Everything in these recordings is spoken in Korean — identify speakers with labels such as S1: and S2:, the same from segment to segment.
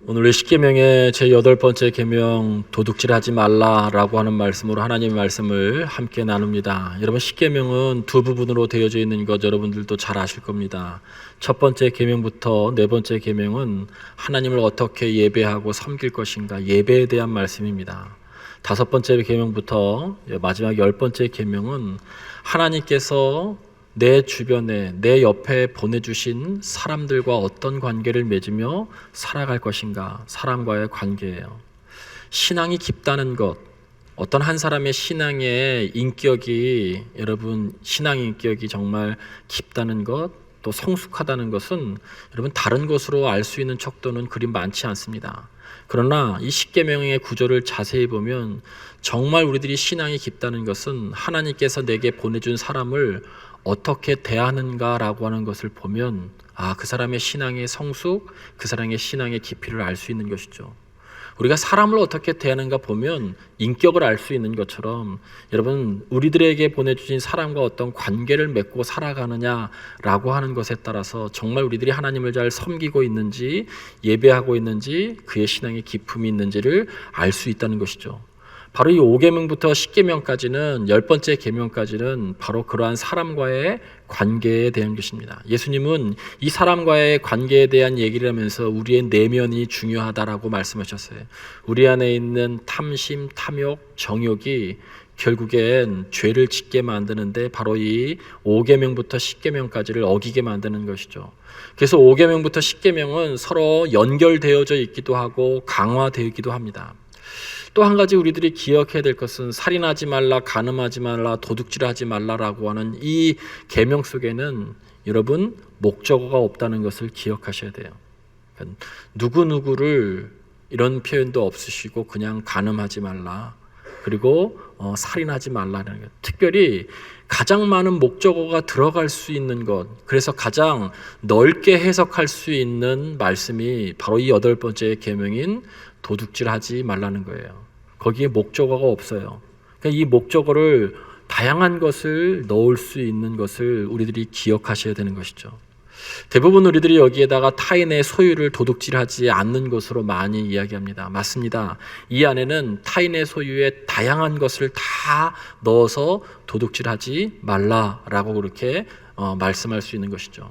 S1: 오늘 십계명의 제 8번째 계명 도둑질하지 말라라고 하는 말씀으로 하나님의 말씀을 함께 나눕니다. 여러분, 십계명은 두 부분으로 되어져 있는 것 여러분들도 잘 아실 겁니다. 첫 번째 계명부터 네 번째 계명은 하나님을 어떻게 예배하고 섬길 것인가, 예배에 대한 말씀입니다. 다섯 번째 계명부터 마지막 10번째 계명은 하나님께서 내 주변에, 내 옆에 보내주신 사람들과 어떤 관계를 맺으며 살아갈 것인가, 사람과의 관계예요. 신앙이 깊다는 것, 어떤 한 사람의 신앙의 인격이, 여러분, 신앙의 인격이 정말 깊다는 것, 또 성숙하다는 것은 여러분 다른 것으로 알 수 있는 척도는 그리 많지 않습니다. 그러나 이 십계명의 구조를 자세히 보면 정말 우리들이 신앙이 깊다는 것은 하나님께서 내게 보내준 사람을 어떻게 대하는가라고 하는 것을 보면 그 사람의 신앙의 성숙, 그 사람의 신앙의 깊이를 알 수 있는 것이죠. 우리가 사람을 어떻게 대하는가 보면 인격을 알 수 있는 것처럼 여러분, 우리들에게 보내주신 사람과 어떤 관계를 맺고 살아가느냐라고 하는 것에 따라서 정말 우리들이 하나님을 잘 섬기고 있는지, 예배하고 있는지, 그의 신앙의 깊음이 있는지를 알 수 있다는 것이죠. 바로 이 5계명부터 10계명까지는 10번째 계명까지는 바로 그러한 사람과의 관계에 대한 것입니다. 예수님은 이 사람과의 관계에 대한 얘기를 하면서 우리의 내면이 중요하다라고 말씀하셨어요. 우리 안에 있는 탐심, 탐욕, 정욕이 결국엔 죄를 짓게 만드는데 바로 이 5계명부터 10계명까지를 어기게 만드는 것이죠. 그래서 5계명부터 10계명은 서로 연결되어져 있기도 하고 강화되어 있기도 합니다. 또 한 가지 우리들이 기억해야 될 것은 살인하지 말라, 간음하지 말라, 도둑질하지 말라라고 하는 이 계명 속에는 여러분 목적어가 없다는 것을 기억하셔야 돼요. 그러니까 누구누구를 이런 표현도 없으시고 그냥 간음하지 말라, 그리고 살인하지 말라는 것. 특별히 가장 많은 목적어가 들어갈 수 있는 것, 그래서 가장 넓게 해석할 수 있는 말씀이 바로 이 8번째 계명인 도둑질하지 말라는 거예요. 거기에 목적어가 없어요. 그러니까 이 목적어를 다양한 것을 넣을 수 있는 것을 우리들이 기억하셔야 되는 것이죠. 대부분 우리들이 여기에다가 타인의 소유를 도둑질하지 않는 것으로 많이 이야기합니다. 맞습니다. 이 안에는 타인의 소유에 다양한 것을 다 넣어서 도둑질하지 말라라고 그렇게 말씀할 수 있는 것이죠.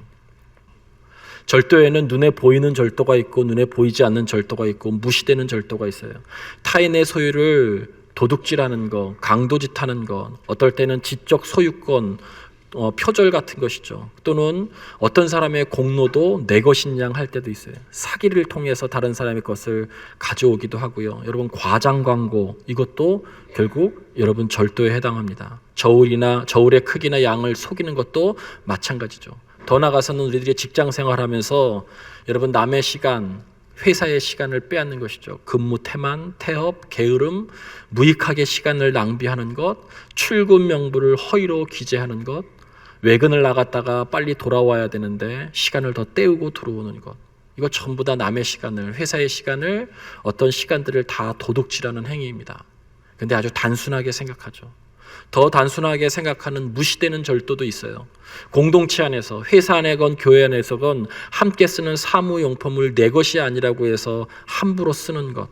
S1: 절도에는 눈에 보이는 절도가 있고 눈에 보이지 않는 절도가 있고 무시되는 절도가 있어요. 타인의 소유를 도둑질하는 것, 강도짓하는 것, 어떨 때는 지적 소유권, 표절 같은 것이죠. 또는 어떤 사람의 공로도 내 것인 양 할 때도 있어요. 사기를 통해서 다른 사람의 것을 가져오기도 하고요. 여러분, 과장 광고, 이것도 결국 여러분 절도에 해당합니다. 저울의 크기나 양을 속이는 것도 마찬가지죠. 더 나아가서는 우리들이 직장 생활하면서 여러분 남의 시간, 회사의 시간을 빼앗는 것이죠. 근무 태만, 태업, 게으름, 무익하게 시간을 낭비하는 것, 출근 명부를 허위로 기재하는 것, 외근을 나갔다가 빨리 돌아와야 되는데 시간을 더 때우고 들어오는 것, 이거 전부 다 남의 시간을, 회사의 시간을, 어떤 시간들을 다 도둑질하는 행위입니다. 근데 아주 단순하게 생각하죠. 더 단순하게 생각하는 무시되는 절도도 있어요. 공동체 안에서, 회사 안에건 교회 안에서건 함께 쓰는 사무용품을 내 것이 아니라고 해서 함부로 쓰는 것.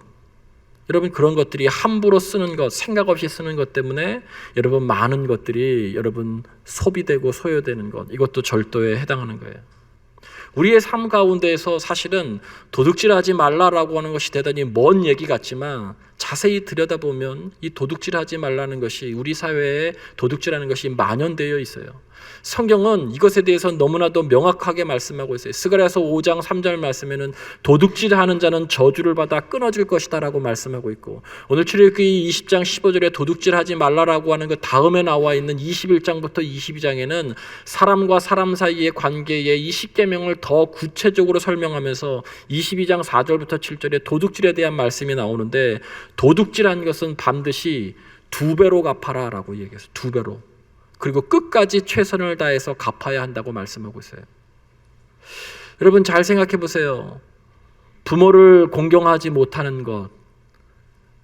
S1: 여러분, 그런 것들이 함부로 쓰는 것, 생각 없이 쓰는 것 때문에 여러분 많은 것들이 여러분 소비되고 소요되는 것, 이것도 절도에 해당하는 거예요. 우리의 삶 가운데에서 사실은 도둑질하지 말라라고 하는 것이 대단히 먼 얘기 같지만 자세히 들여다보면 이 도둑질하지 말라는 것이 우리 사회에 도둑질하는 것이 만연되어 있어요. 성경은 이것에 대해서 너무나도 명확하게 말씀하고 있어요. 스가랴서 5장 3절 말씀에는 도둑질하는 자는 저주를 받아 끊어질 것이다 라고 말씀하고 있고, 오늘 출애굽기 20장 15절에 도둑질하지 말라라고 하는 그 다음에 나와 있는 21장부터 22장에는 사람과 사람 사이의 관계에 이 십계명을 더 구체적으로 설명하면서 22장 4절부터 7절에 도둑질에 대한 말씀이 나오는데, 도둑질한 것은 반드시 2배로 갚아라 라고 얘기했어요. 2배로. 그리고 끝까지 최선을 다해서 갚아야 한다고 말씀하고 있어요. 여러분, 잘 생각해 보세요. 부모를 공경하지 못하는 것,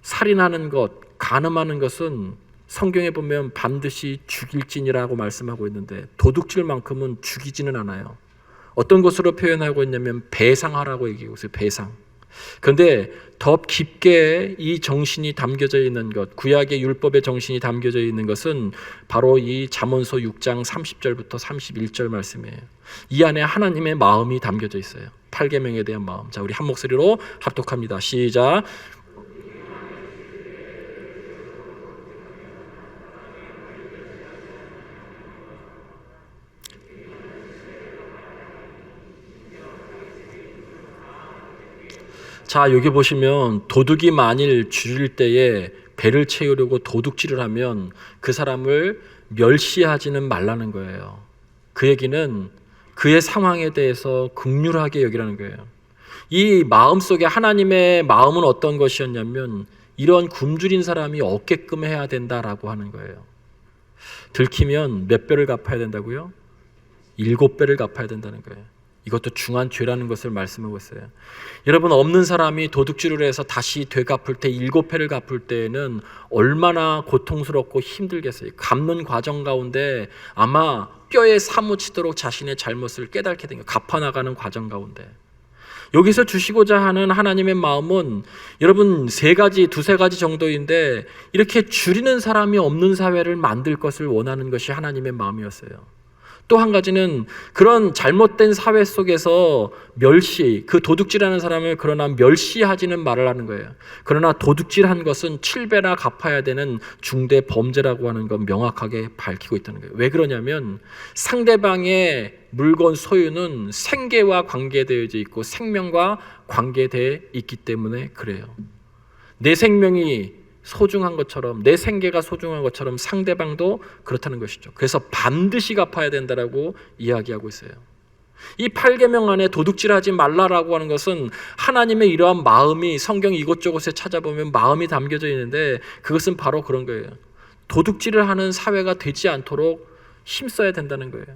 S1: 살인하는 것, 간음하는 것은 성경에 보면 반드시 죽일진이라고 말씀하고 있는데, 도둑질만큼은 죽이지는 않아요. 어떤 것으로 표현하고 있냐면 배상하라고 얘기하고 있어요. 배상. 그런데 더 깊게 이 정신이 담겨져 있는 것, 구약의 율법의 정신이 담겨져 있는 것은 바로 이 잠언서 6장 30절부터 31절 말씀이에요. 이 안에 하나님의 마음이 담겨져 있어요. 8계명에 대한 마음. 자, 우리 한 목소리로 합독합니다. 시작. 자, 여기 보시면 도둑이 만일 줄일 때에 배를 채우려고 도둑질을 하면 그 사람을 멸시하지는 말라는 거예요. 그 얘기는 그의 상황에 대해서 긍휼하게 여기라는 거예요. 이 마음속에 하나님의 마음은 어떤 것이었냐면 이런 굶주린 사람이 없게끔 해야 된다라고 하는 거예요. 들키면 몇 배를 갚아야 된다고요? 7배를 갚아야 된다는 거예요. 이것도 중한 죄라는 것을 말씀하고 있어요. 여러분, 없는 사람이 도둑질을 해서 다시 되갚을 때 7배를 갚을 때에는 얼마나 고통스럽고 힘들겠어요. 갚는 과정 가운데 아마 뼈에 사무치도록 자신의 잘못을 깨닫게 된 거예요. 갚아나가는 과정 가운데. 여기서 주시고자 하는 하나님의 마음은 여러분 두세 가지 정도인데 이렇게 줄이는 사람이 없는 사회를 만들 것을 원하는 것이 하나님의 마음이었어요. 또 한 가지는 그런 잘못된 사회 속에서 그 도둑질하는 사람을 그러나 멸시하지는 말라는 거예요. 그러나 도둑질한 것은 7배나 갚아야 되는 중대 범죄라고 하는 건 명확하게 밝히고 있다는 거예요. 왜 그러냐면 상대방의 물건 소유는 생계와 관계되어져 있고 생명과 관계되어 있기 때문에 그래요. 내 생명이 소중한 것처럼, 내 생계가 소중한 것처럼 상대방도 그렇다는 것이죠. 그래서 반드시 갚아야 된다라고 이야기하고 있어요. 이 8계명 안에 도둑질하지 말라라고 하는 것은 하나님의 이러한 마음이 성경 이곳저곳에 찾아보면 마음이 담겨져 있는데 그것은 바로 그런 거예요. 도둑질을 하는 사회가 되지 않도록 힘써야 된다는 거예요.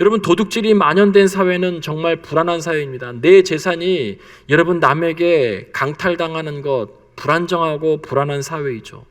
S1: 여러분, 도둑질이 만연된 사회는 정말 불안한 사회입니다. 내 재산이 여러분 남에게 강탈당하는 것, 불안정하고 불안한 사회이죠.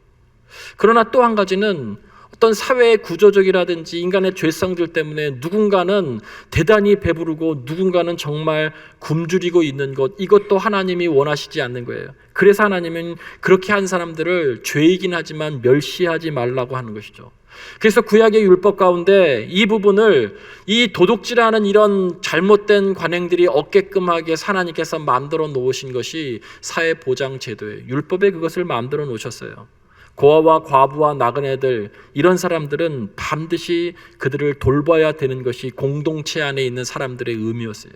S1: 그러나 또 한 가지는 어떤 사회의 구조적이라든지 인간의 죄성들 때문에 누군가는 대단히 배부르고 누군가는 정말 굶주리고 있는 것, 이것도 하나님이 원하시지 않는 거예요. 그래서 하나님은 그렇게 한 사람들을 죄이긴 하지만 멸시하지 말라고 하는 것이죠. 그래서 구약의 율법 가운데 이 부분을 이 도둑질하는 이런 잘못된 관행들이 없게끔 하게 하나님께서 만들어 놓으신 것이 사회보장 제도예요. 율법에 그것을 만들어 놓으셨어요. 고아와 과부와 나그네들, 이런 사람들은 반드시 그들을 돌봐야 되는 것이 공동체 안에 있는 사람들의 의미였어요.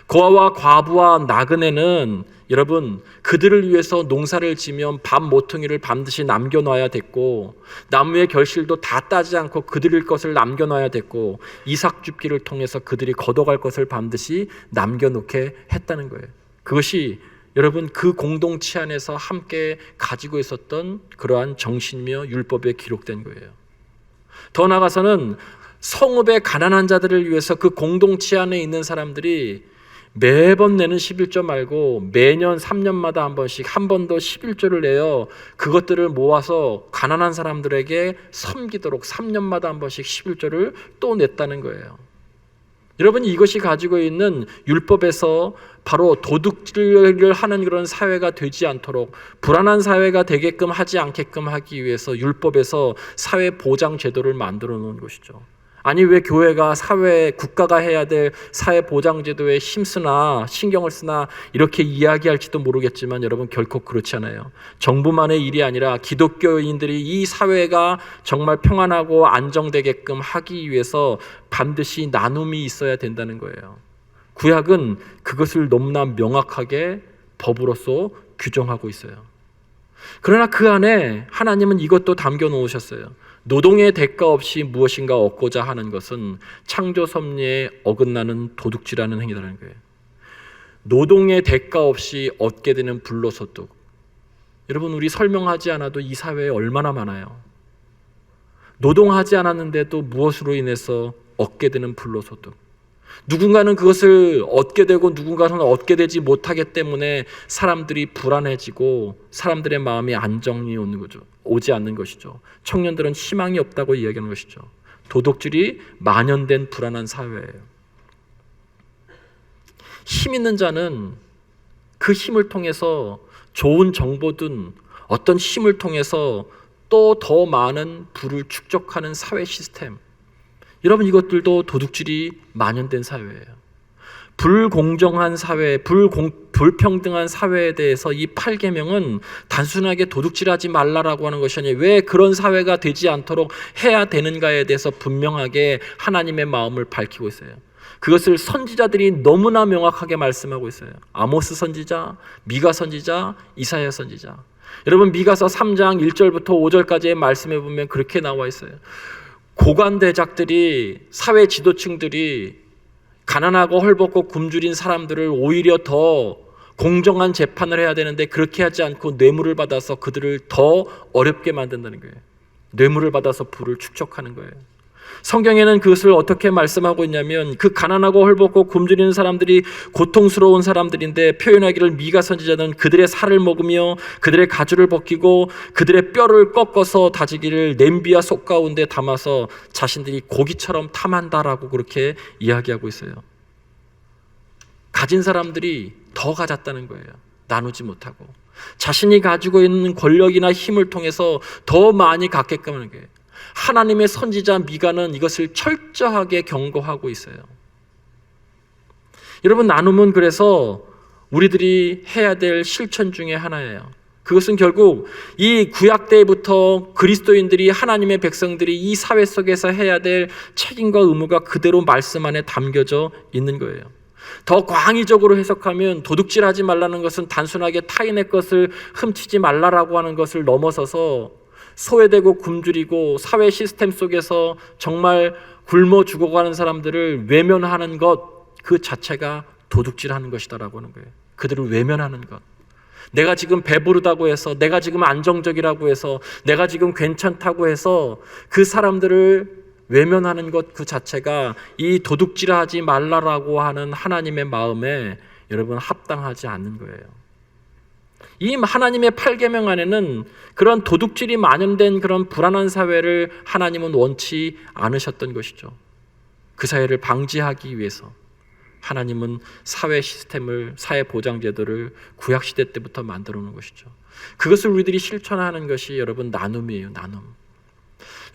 S1: 고아와 과부와 나그네는 여러분 그들을 위해서 농사를 지면 밥 모퉁이를 반드시 남겨놔야 됐고 나무의 결실도 다 따지 않고 그들의 것을 남겨놔야 됐고 이삭줍기를 통해서 그들이 걷어갈 것을 반드시 남겨놓게 했다는 거예요. 그것이 여러분 그 공동체 안에서 함께 가지고 있었던 그러한 정신이며 율법에 기록된 거예요. 더 나아가서는 성읍의 가난한 자들을 위해서 그 공동체 안에 있는 사람들이 매번 내는 11조 말고 매년 3년마다 한 번씩 한 번 더 11조를 내어 그것들을 모아서 가난한 사람들에게 섬기도록 3년마다 한 번씩 11조를 또 냈다는 거예요. 여러분, 이것이 가지고 있는 율법에서 바로 도둑질을 하는 그런 사회가 되지 않도록 불안한 사회가 되게끔 하지 않게끔 하기 위해서 율법에서 사회 보장 제도를 만들어 놓은 것이죠. 아니 왜 교회가 국가가 해야 될 사회 보장 제도에 힘쓰나 신경을 쓰나 이렇게 이야기할지도 모르겠지만 여러분 결코 그렇지 않아요. 정부만의 일이 아니라 기독교인들이 이 사회가 정말 평안하고 안정되게끔 하기 위해서 반드시 나눔이 있어야 된다는 거예요. 구약은 그것을 너무나 명확하게 법으로서 규정하고 있어요. 그러나 그 안에 하나님은 이것도 담겨 놓으셨어요. 노동의 대가 없이 무엇인가 얻고자 하는 것은 창조 섭리에 어긋나는 도둑질하는 행위라는 거예요. 노동의 대가 없이 얻게 되는 불로소득. 여러분, 우리 설명하지 않아도 이 사회에 얼마나 많아요. 노동하지 않았는데도 무엇으로 인해서 얻게 되는 불로소득. 누군가는 그것을 얻게 되고 누군가는 얻게 되지 못하기 때문에 사람들이 불안해지고 사람들의 마음이 안정이 오지 않는 것이죠. 청년들은 희망이 없다고 이야기하는 것이죠. 도둑질이 만연된 불안한 사회예요. 힘 있는 자는 그 힘을 통해서 좋은 정보든 어떤 힘을 통해서 또 더 많은 부를 축적하는 사회 시스템, 여러분 이것들도 도둑질이 만연된 사회예요. 불공정한 사회, 불평등한 사회에 대해서 이 8계명은 단순하게 도둑질하지 말라라고 하는 것이 아니에요. 왜 그런 사회가 되지 않도록 해야 되는가에 대해서 분명하게 하나님의 마음을 밝히고 있어요. 그것을 선지자들이 너무나 명확하게 말씀하고 있어요. 아모스 선지자, 미가 선지자, 이사야 선지자. 여러분 미가서 3장 1절부터 5절까지의 말씀에 보면 그렇게 나와 있어요. 고관대작들이, 사회 지도층들이 가난하고 헐벗고 굶주린 사람들을 오히려 더 공정한 재판을 해야 되는데 그렇게 하지 않고 뇌물을 받아서 그들을 더 어렵게 만든다는 거예요. 뇌물을 받아서 부를 축적하는 거예요. 성경에는 그것을 어떻게 말씀하고 있냐면 그 가난하고 헐벗고 굶주리는 사람들이 고통스러운 사람들인데 표현하기를 미가 선지자는 그들의 살을 먹으며 그들의 가죽을 벗기고 그들의 뼈를 꺾어서 다지기를 냄비와 속 가운데 담아서 자신들이 고기처럼 탐한다라고 그렇게 이야기하고 있어요. 가진 사람들이 더 가졌다는 거예요. 나누지 못하고 자신이 가지고 있는 권력이나 힘을 통해서 더 많이 갖게끔 하는 거예요. 하나님의 선지자 미가는 이것을 철저하게 경고하고 있어요. 여러분 나눔은 그래서 우리들이 해야 될 실천 중에 하나예요. 그것은 결국 이 구약 때부터 그리스도인들이, 하나님의 백성들이 이 사회 속에서 해야 될 책임과 의무가 그대로 말씀 안에 담겨져 있는 거예요. 더 광의적으로 해석하면 도둑질하지 말라는 것은 단순하게 타인의 것을 훔치지 말라라고 하는 것을 넘어서서 소외되고 굶주리고 사회 시스템 속에서 정말 굶어 죽어가는 사람들을 외면하는 것, 그 자체가 도둑질하는 것이다라고 하는 거예요. 그들을 외면하는 것. 내가 지금 배부르다고 해서, 내가 지금 안정적이라고 해서, 내가 지금 괜찮다고 해서 그 사람들을 외면하는 것 그 자체가 이 도둑질하지 말라라고 하는 하나님의 마음에 여러분 합당하지 않는 거예요. 이 하나님의 8계명 안에는 그런 도둑질이 만연된 그런 불안한 사회를 하나님은 원치 않으셨던 것이죠. 그 사회를 방지하기 위해서 하나님은 사회 시스템을, 사회 보장 제도를 구약시대 때부터 만들어 놓은 것이죠. 그것을 우리들이 실천하는 것이 여러분 나눔이에요. 나눔.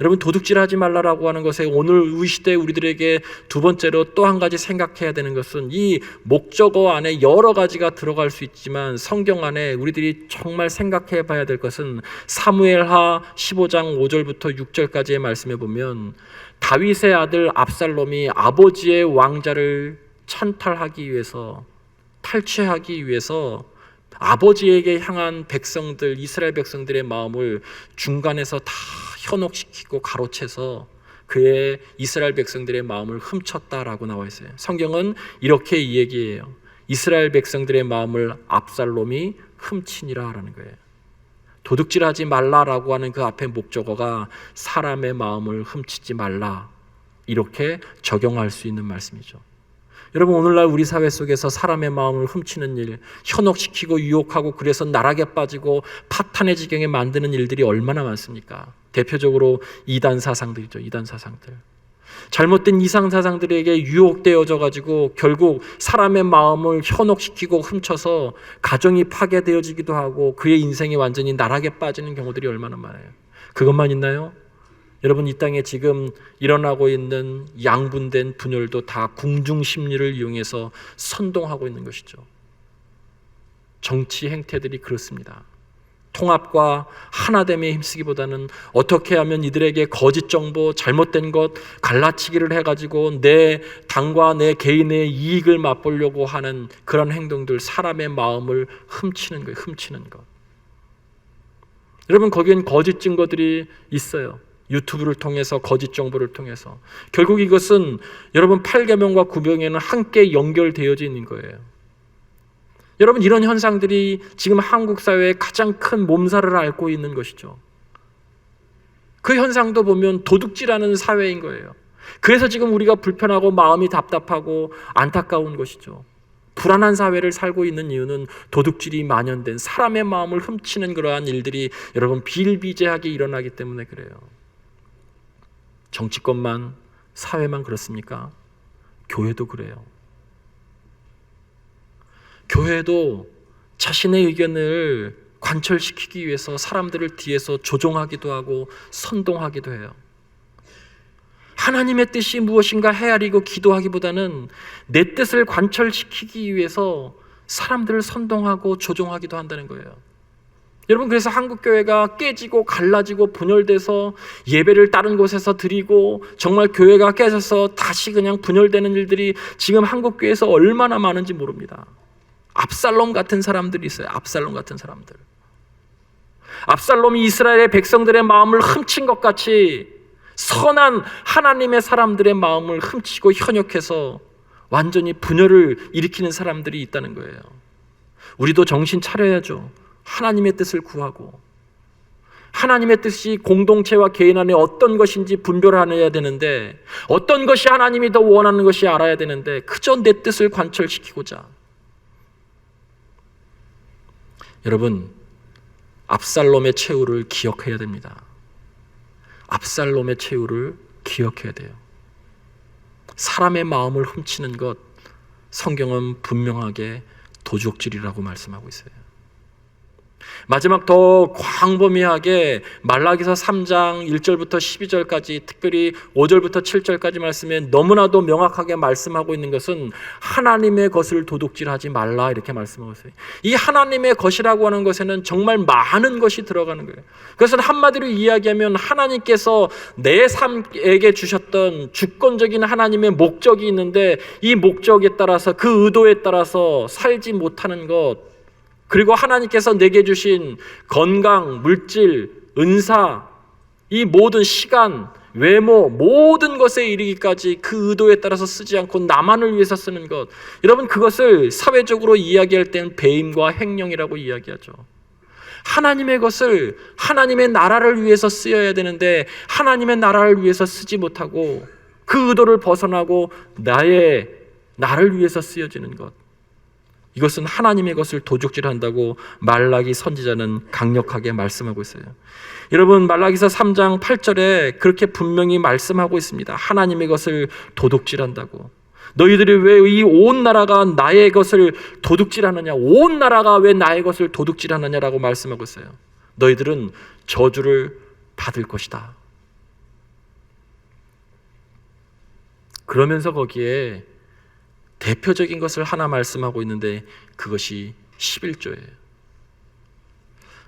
S1: 여러분 도둑질하지 말라라고 하는 것에 오늘 이 시대에 우리들에게 두 번째로 또 한 가지 생각해야 되는 것은 이 목적어 안에 여러 가지가 들어갈 수 있지만 성경 안에 우리들이 정말 생각해 봐야 될 것은 사무엘하 15장 5절부터 6절까지의 말씀에 보면 다윗의 아들 압살롬이 아버지의 왕자를 찬탈하기 위해서, 탈취하기 위해서 아버지에게 향한 백성들, 이스라엘 백성들의 마음을 중간에서 다 현혹시키고 가로채서 그의 이스라엘 백성들의 마음을 훔쳤다라고 나와 있어요. 성경은 이렇게 이 얘기해요. 이스라엘 백성들의 마음을 압살롬이 훔치니라라는 거예요. 도둑질하지 말라라고 하는 그 앞에 목적어가 사람의 마음을 훔치지 말라, 이렇게 적용할 수 있는 말씀이죠. 여러분 오늘날 우리 사회 속에서 사람의 마음을 훔치는 일, 현혹시키고 유혹하고 그래서 나락에 빠지고 파탄의 지경에 만드는 일들이 얼마나 많습니까? 대표적으로 이단 사상들이죠. 이단 사상들. 잘못된 이상 사상들에게 유혹되어져 가지고 결국 사람의 마음을 현혹시키고 훔쳐서 가정이 파괴되어지기도 하고 그의 인생이 완전히 나락에 빠지는 경우들이 얼마나 많아요. 그것만 있나요? 여러분 이 땅에 지금 일어나고 있는 양분된 분열도 다 궁중 심리를 이용해서 선동하고 있는 것이죠. 정치 행태들이 그렇습니다. 통합과 하나됨에 힘쓰기보다는 어떻게 하면 이들에게 거짓 정보, 잘못된 것 갈라치기를 해가지고 내 당과 내 개인의 이익을 맛보려고 하는 그런 행동들, 사람의 마음을 훔치는 거예요. 훔치는 것. 여러분 거기엔 거짓 증거들이 있어요. 유튜브를 통해서, 거짓 정보를 통해서. 결국 이것은 여러분 8계명과 9계명에는 함께 연결되어져 있는 거예요. 여러분 이런 현상들이 지금 한국 사회의 가장 큰 몸살을 앓고 있는 것이죠. 그 현상도 보면 도둑질하는 사회인 거예요. 그래서 지금 우리가 불편하고 마음이 답답하고 안타까운 것이죠. 불안한 사회를 살고 있는 이유는 도둑질이 만연된 사람의 마음을 훔치는 그러한 일들이 여러분 비일비재하게 일어나기 때문에 그래요. 정치권만, 사회만 그렇습니까? 교회도 그래요. 교회도 자신의 의견을 관철시키기 위해서 사람들을 뒤에서 조종하기도 하고 선동하기도 해요. 하나님의 뜻이 무엇인가 헤아리고 기도하기보다는 내 뜻을 관철시키기 위해서 사람들을 선동하고 조종하기도 한다는 거예요. 여러분, 그래서 한국교회가 깨지고 갈라지고 분열돼서 예배를 다른 곳에서 드리고 정말 교회가 깨져서 다시 그냥 분열되는 일들이 지금 한국교회에서 얼마나 많은지 모릅니다. 압살롬 같은 사람들이 있어요. 압살롬 같은 사람들. 압살롬이 이스라엘의 백성들의 마음을 훔친 것 같이 선한 하나님의 사람들의 마음을 훔치고 현혹해서 완전히 분열을 일으키는 사람들이 있다는 거예요. 우리도 정신 차려야죠. 하나님의 뜻을 구하고 하나님의 뜻이 공동체와 개인 안에 어떤 것인지 분별해야 되는데, 어떤 것이 하나님이 더 원하는 것이 알아야 되는데 그저 내 뜻을 관철시키고자. 여러분, 압살롬의 최후를 기억해야 됩니다. 압살롬의 최후를 기억해야 돼요. 사람의 마음을 훔치는 것, 성경은 분명하게 도둑질이라고 말씀하고 있어요. 마지막 더 광범위하게 말라기서 3장 1절부터 12절까지, 특별히 5절부터 7절까지 말씀에 너무나도 명확하게 말씀하고 있는 것은 하나님의 것을 도둑질하지 말라, 이렇게 말씀하고 있어요. 이 하나님의 것이라고 하는 것에는 정말 많은 것이 들어가는 거예요. 그래서 한마디로 이야기하면 하나님께서 내 삶에게 주셨던 주권적인 하나님의 목적이 있는데, 이 목적에 따라서, 그 의도에 따라서 살지 못하는 것, 그리고 하나님께서 내게 주신 건강, 물질, 은사, 이 모든 시간, 외모, 모든 것에 이르기까지 그 의도에 따라서 쓰지 않고 나만을 위해서 쓰는 것, 여러분, 그것을 사회적으로 이야기할 때는 배임과 횡령이라고 이야기하죠. 하나님의 것을 하나님의 나라를 위해서 쓰여야 되는데 하나님의 나라를 위해서 쓰지 못하고 그 의도를 벗어나고 나를 위해서 쓰여지는 것, 이것은 하나님의 것을 도둑질한다고 말라기 선지자는 강력하게 말씀하고 있어요. 여러분, 말라기서 3장 8절에 그렇게 분명히 말씀하고 있습니다. 하나님의 것을 도둑질한다고. 너희들이 왜 이 온 나라가 나의 것을 도둑질하느냐, 온 나라가 왜 나의 것을 도둑질하느냐라고 말씀하고 있어요. 너희들은 저주를 받을 것이다. 그러면서 거기에 대표적인 것을 하나 말씀하고 있는데 그것이 11조예요.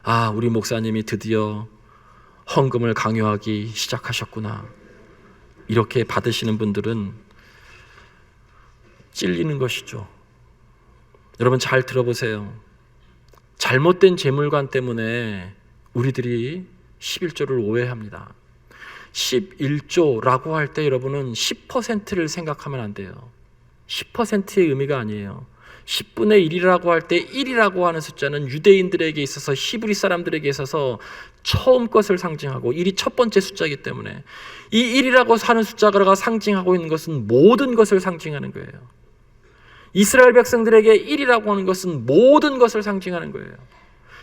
S1: 아, 우리 목사님이 드디어 헌금을 강요하기 시작하셨구나. 이렇게 받으시는 분들은 찔리는 것이죠. 여러분, 잘 들어보세요. 잘못된 재물관 때문에 우리들이 11조를 오해합니다. 11조라고 할 때 여러분은 10%를 생각하면 안 돼요. 10%의 의미가 아니에요. 10분의 1이라고 할 때 1이라고 하는 숫자는 유대인들에게 있어서, 히브리 사람들에게 있어서 처음 것을 상징하고 1이 첫 번째 숫자이기 때문에 이 1이라고 하는 숫자가 상징하고 있는 것은 모든 것을 상징하는 거예요. 이스라엘 백성들에게 1이라고 하는 것은 모든 것을 상징하는 거예요.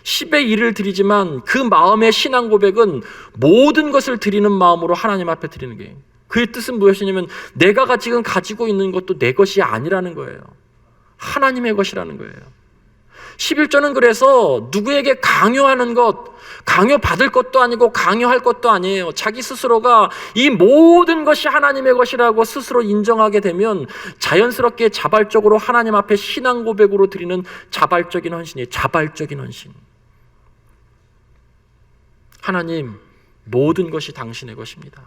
S1: 10의 1을 드리지만 그 마음의 신앙 고백은 모든 것을 드리는 마음으로 하나님 앞에 드리는 거예요. 그의 뜻은 무엇이냐면 내가 지금 가지고 있는 것도 내 것이 아니라는 거예요. 하나님의 것이라는 거예요. 11조는 그래서 누구에게 강요하는 것, 강요받을 것도 아니고 강요할 것도 아니에요. 자기 스스로가 이 모든 것이 하나님의 것이라고 스스로 인정하게 되면 자연스럽게 자발적으로 하나님 앞에 신앙 고백으로 드리는 자발적인 헌신이에요. 자발적인 헌신. 하나님, 모든 것이 당신의 것입니다.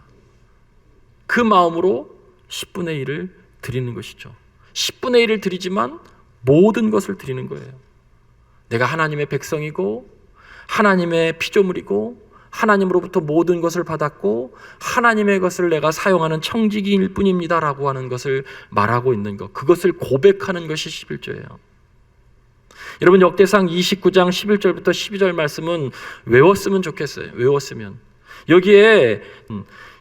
S1: 그 마음으로 10분의 1을 드리는 것이죠. 10분의 1을 드리지만 모든 것을 드리는 거예요. 내가 하나님의 백성이고 하나님의 피조물이고 하나님으로부터 모든 것을 받았고 하나님의 것을 내가 사용하는 청지기일 뿐입니다 라고 하는 것을 말하고 있는 것, 그것을 고백하는 것이 11조예요. 여러분, 역대상 29장 11절부터 12절 말씀은 외웠으면 좋겠어요. 외웠으면. 여기에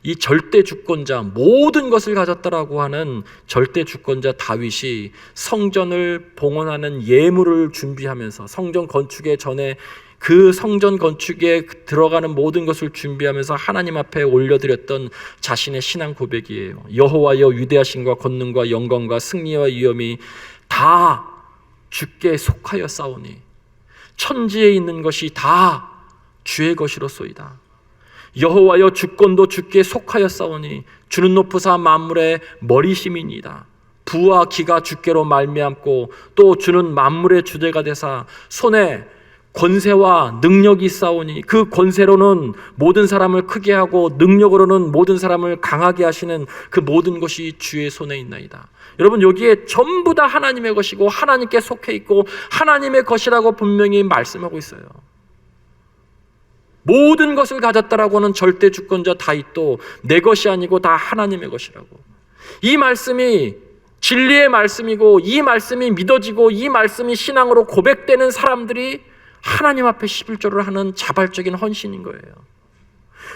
S1: 이 절대 주권자, 모든 것을 가졌다라고 하는 절대 주권자 다윗이 성전을 봉헌하는 예물을 준비하면서, 성전 건축에 전에 그 성전 건축에 들어가는 모든 것을 준비하면서 하나님 앞에 올려드렸던 자신의 신앙 고백이에요. 여호와여, 위대하심과 권능과 영광과 승리와 위엄이 다 주께 속하여 싸우니 천지에 있는 것이 다 주의 것이로소이다. 여호와여 주권도 주께 속하였사오니 주는 높으사 만물의 머리심이니이다. 부와 기가 주께로 말미암고 또 주는 만물의 주제가 되사 손에 권세와 능력이 있사오니 그 권세로는 모든 사람을 크게 하고 능력으로는 모든 사람을 강하게 하시는 그 모든 것이 주의 손에 있나이다. 여러분, 여기에 전부 다 하나님의 것이고 하나님께 속해 있고 하나님의 것이라고 분명히 말씀하고 있어요. 모든 것을 가졌다라고 하는 절대 주권자 다윗도 내 것이 아니고 다 하나님의 것이라고. 이 말씀이 진리의 말씀이고 이 말씀이 믿어지고 이 말씀이 신앙으로 고백되는 사람들이 하나님 앞에 11조를 하는 자발적인 헌신인 거예요.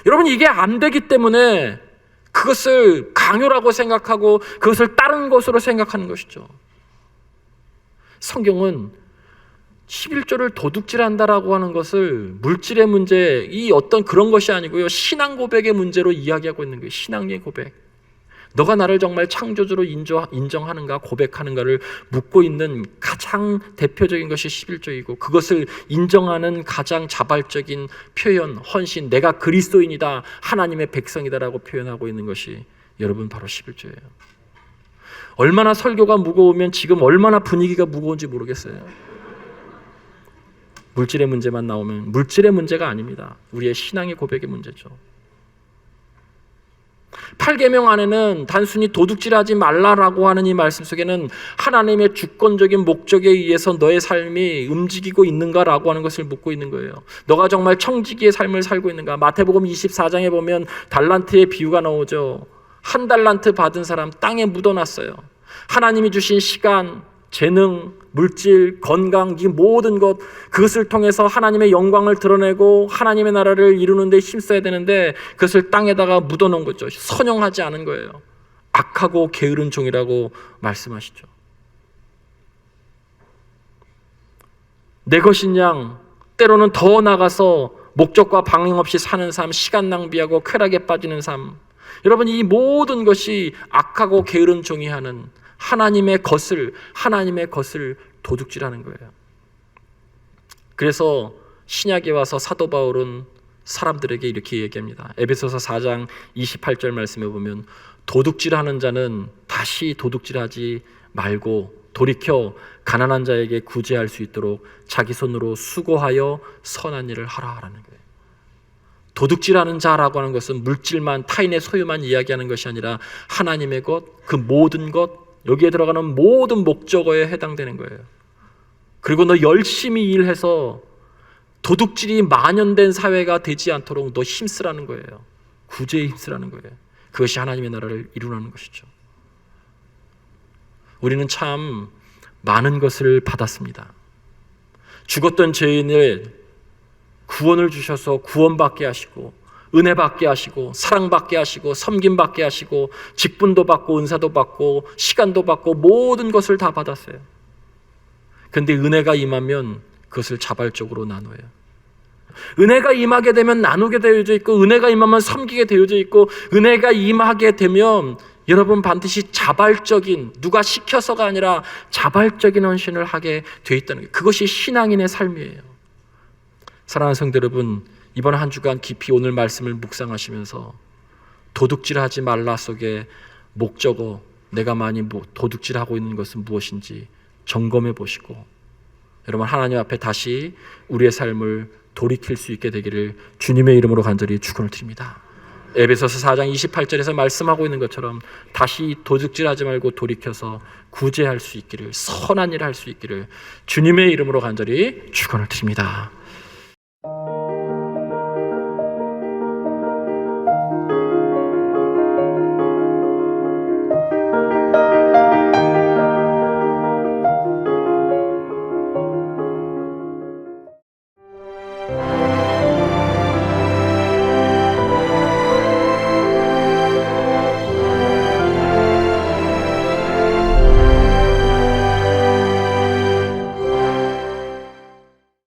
S1: 여러분, 이게 안 되기 때문에 그것을 강요라고 생각하고 그것을 다른 것으로 생각하는 것이죠. 성경은 11조를 도둑질한다라고 하는 것을 물질의 문제, 이 어떤 그런 것이 아니고요, 신앙 고백의 문제로 이야기하고 있는 거예요. 신앙의 고백. 너가 나를 정말 창조주로 인정하는가 고백하는가를 묻고 있는 가장 대표적인 것이 11조이고 그것을 인정하는 가장 자발적인 표현, 헌신, 내가 그리스도인이다, 하나님의 백성이다라고 표현하고 있는 것이 여러분 바로 11조예요. 얼마나 설교가 무거우면 지금 얼마나 분위기가 무거운지 모르겠어요. 물질의 문제만 나오면 물질의 문제가 아닙니다. 우리의 신앙의 고백의 문제죠. 8계명 안에는 단순히 도둑질하지 말라라고 하는 이 말씀 속에는 하나님의 주권적인 목적에 의해서 너의 삶이 움직이고 있는가라고 하는 것을 묻고 있는 거예요. 너가 정말 청지기의 삶을 살고 있는가? 마태복음 24장에 보면 달란트의 비유가 나오죠. 1달란트 받은 사람 땅에 묻어놨어요. 하나님이 주신 시간, 재능, 물질, 건강, 이 모든 것, 그것을 통해서 하나님의 영광을 드러내고 하나님의 나라를 이루는 데 힘써야 되는데 그것을 땅에다가 묻어놓은 거죠. 선용하지 않은 거예요. 악하고 게으른 종이라고 말씀하시죠. 내 것인 양, 때로는 더 나가서 목적과 방향 없이 사는 삶, 시간 낭비하고 쾌락에 빠지는 삶. 여러분, 이 모든 것이 악하고 게으른 종이 하는 하나님의 것을 도둑질하는 거예요. 그래서 신약에 와서 사도 바울은 사람들에게 이렇게 얘기합니다. 에베소서 4장 28절 말씀에 보면 도둑질하는 자는 다시 도둑질하지 말고 돌이켜 가난한 자에게 구제할 수 있도록 자기 손으로 수고하여 선한 일을 하라라는 거예요. 도둑질하는 자라고 하는 것은 물질만, 타인의 소유만 이야기하는 것이 아니라 하나님의 것, 그 모든 것, 여기에 들어가는 모든 목적어에 해당되는 거예요. 그리고 너 열심히 일해서 도둑질이 만연된 사회가 되지 않도록 너 힘쓰라는 거예요. 구제에 힘쓰라는 거예요. 그것이 하나님의 나라를 이루라는 것이죠. 우리는 참 많은 것을 받았습니다. 죽었던 죄인을 구원을 주셔서 구원받게 하시고 은혜 받게 하시고 사랑받게 하시고 섬김받게 하시고 직분도 받고 은사도 받고 시간도 받고 모든 것을 다 받았어요. 그런데 은혜가 임하면 그것을 자발적으로 나눠요. 은혜가 임하게 되면 나누게 되어져 있고 은혜가 임하면 섬기게 되어져 있고 은혜가 임하게 되면 여러분 반드시 자발적인, 누가 시켜서가 아니라 자발적인 헌신을 하게 되어 있다는 거예요. 그것이 신앙인의 삶이에요. 사랑하는 성도 여러분, 이번 한 주간 깊이 오늘 말씀을 묵상하시면서 도둑질하지 말라 속에 목적어, 내가 많이 도둑질하고 있는 것은 무엇인지 점검해 보시고 여러분 하나님 앞에 다시 우리의 삶을 돌이킬 수 있게 되기를 주님의 이름으로 간절히 축원을 드립니다. 에베소서 4장 28절에서 말씀하고 있는 것처럼 다시 도둑질하지 말고 돌이켜서 구제할 수 있기를, 선한 일을 할 수 있기를 주님의 이름으로 간절히 축원을 드립니다.